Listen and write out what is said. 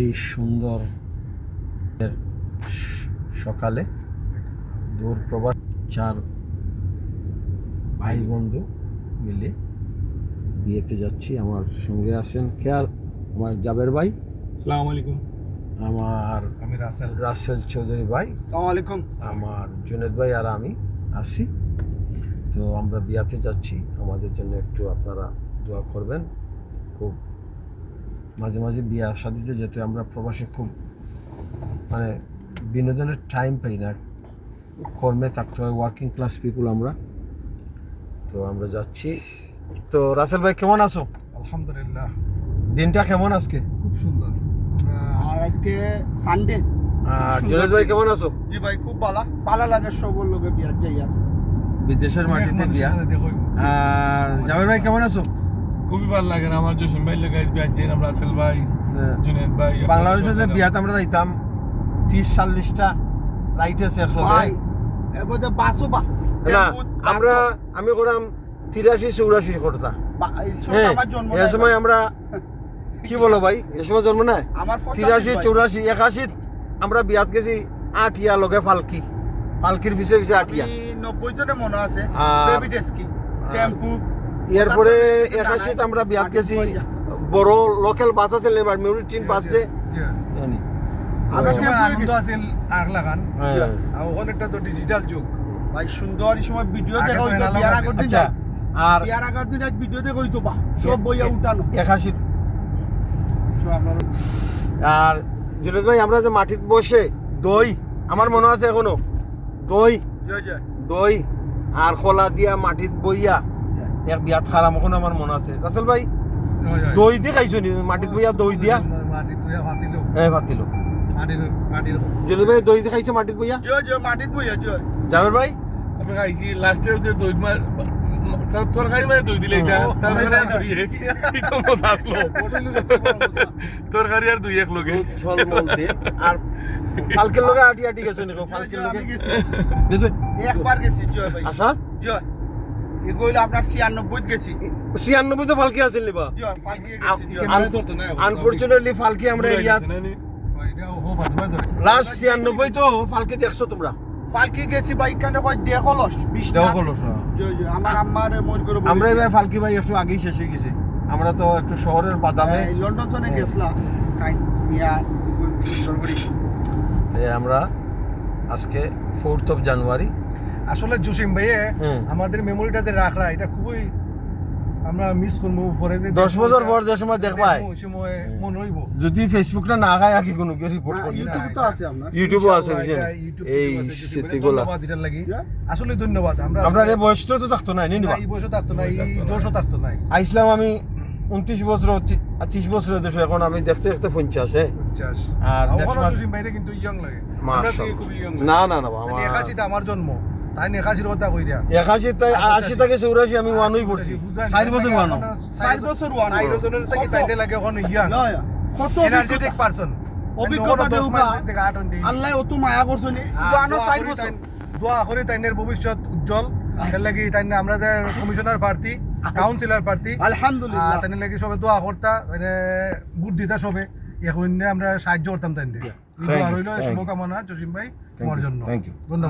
এই সুন্দর সকালে দূর প্রবাস 4 ভাই বন্ধু মিলে বিয়েতে যাচ্ছি। আমার সঙ্গে আছেন আমার জাবের ভাই, আসসালামু আলাইকুম। আমি রাসেল চৌধুরী ভাই, আসসালামু আলাইকুম। আমার জুনেদ ভাই আর আমি আসছি। তো আমরা বিয়াতে যাচ্ছি, আমাদের জন্য একটু আপনারা দোয়া করবেন। খুব মাঝে মাঝে বিয়া শাদিতে যেতে আমরা প্রবাসে খুব মানে বিনোদনের টাইম পাই না, কর্মে থাকতে হয়, ওয়ার্কিং ক্লাস পিপুল আমরা। তো আমরা যাচ্ছি। তো রাসেল ভাই কেমন আছো? আলহামদুলিল্লাহ, দিনটা কেমন আজকে? খুব সুন্দর। আর আজকে সানডে। জুনেদ ভাই কেমন আছো? জি ভাই, খুব ভালো লাগে সবর লোকে বিয়ার যাই আর বিদেশের মাটিতে বিয়া। আর জাবের ভাই কেমন আছো? খুবই ভালো লাগে আমার জসিম ভাই লাগে বিয়ার দিন আমরা রাসেল ভাই, জুনেদ ভাই। বাংলাদেশে যে বিয়াতে আমরা যাইতাম 30-40টা লাইট আছে ভাই এবারে বাসও বা না, আমি করাম 83-84 করতা। আমার জন্ম এই সময় আমরা কি বলো ভাই, এই সময় জন্ম নাই আমার 83-84-81 আমরা বিয়াত গেছি 8 ইয়া লগে পালকির পিছে পিছে 8 ইয়া 90 জনে মনে আছে। আর- বেবি ডেস্কি টেম্পু এরপরে 81 আমরা বিয়াত গেছি বড় লোকাল বাস আছে, মিউনিটিন বাস যে জানি। আমরা সময় টেম্পু আনন্দ আছিল আগ লাগান, হ্যাঁ। আর ওখান একটা তো ডিজিটাল যুগ। ভাই সুন্দর। এই সময় ভিডিও আগে দেখা তো হইতো এনালাগ বিয়ার আছে। আগের দিন। আচ্ছা, আর বিয়ার আগের দিন আজ ভিডিও দেখা হইতো বা সব বইয়া উঠানো। 81 সব আমরা আর জুনেদ ভাই আমরা যে মাটিতে বসে দই, আমার মনে আছে এখনো দই জয় জয় দই আর খোলা দিয়া মাটিত বইয়া এক বিয়াত খারাম, এখন আমার মনে আছে। রাসেল ভাই দই দিয়ে খাইছো নি? মাটিত বইয়া দই দিয়া মাটি তুইয়া ফাতিলো, হ্যাঁ ভাতিল। মাটির জুনেদ ভাই দই দিয়ে খাইছো মাটিত বইয়া? জয় জয় মাটিত বইয়া জয়। জাবের ভাই আমি খাইছি লাস্টে যে দই তরকারি মানে দই দিলে এটা তারপরে এটা মজা আসলো। তরকারি আর দুই এক লগে ঝলমল দিয়ে আর পালকের লগে আটি আটি গেছো নি? পালকের লগে আমি গেছি গেছো? একবার গেছি জয় ভাই আচ্ছা, জয়। এগুলো আপনার 96 গেছি 96 তো পালকি আছিল নিবা। জয় ফালকি গেছি জয়। আনফরচুনেটলি পালকি আমরা এরিয়াত লাস্ট 96 তো পালকি দেখছো তোমরা? ফালকি গেছি ভাই, এখানে কয় দেখলস 20 দেও টাকা। কলস। জয় জয়। আমার আম্মার মন করে আমরা এবার ফালকি ভাই একটু আগেই শেষ হয়ে গেছি। আমরা তো একটু শহরের বাদামে লন্ডন তো গেছিলাম কাই নিয়া সরকারি। তাই আমরা আজকে 4th of জানুয়ারি। আসলে জসিম ভাইয়ে হুম। আমাদের মেমোরিটা যে রাখরা এটা খুবই আমরা মিস করবো। পরে যে 10 বছর পর যে সময় দেখবাই, ওই সময় মন হইব। যদি ফেসবুকটা না খায় আগে কোনো রিপোর্ট করি। ইউটিউব তো আছে আপনার। ইউটিউবও আছে ইনশাআল্লাহ, বুঝছেন? এটা ইউটিউব এই আছে, জসিম ভাইয়ের স্মৃতিগুলা ধন্যবাদ এটার লাগি। আসলে ধন্যবাদ। আমরা আপনার এই বয়সটা তো থাকতো না, নিবা এই বয়সও থাকতো না, এই জোশও থাকতো না। আইসলাম আমি 29 বছর 30 বছরের দেশে, এখন আমি দেখতে দেখতে 50। আর next এখনো month- জসিম ভাইরে কিন্তু ইয়ং লাগে। আমরা মাশাআল্লাহ। থেকে খুবই ইয়ং না না না আমার 81 তে আমার জন্ম, তাই 81 কথা কই দিয়া 81 তাই 80 থেকে 84 আমি ওয়ানই পড়ছি। 4 বছর ওয়ান। 4 বছর ওয়ান। 4 বছরের থেকে তাইতে লাগে এখন ইয়ং জয় কত এনার্জেটিক পারসন। অভিজ্ঞতা দেউকা আল্লাহ অত মায়া করছনি আনো 4 বছর। দোয়া করি তাইনের ভবিষ্যৎ উজ্জ্বল। এর লাগি তাইনে আমাদের কমিশনার প্রার্থী, কাউন্সিলর প্রার্থী, আলহামদুলিল্লাহ। তাইনে লাগি সবে দোয়া করতা, তাইনে ভোট দিতা সবে। এখন আমরা সাহায্য করতাম তাইনে। Thank you, দোয়া রইল, thank you. শুভকামনা জসিম ভাই তোমার জন্য। Thank you. ধন্যবাদ।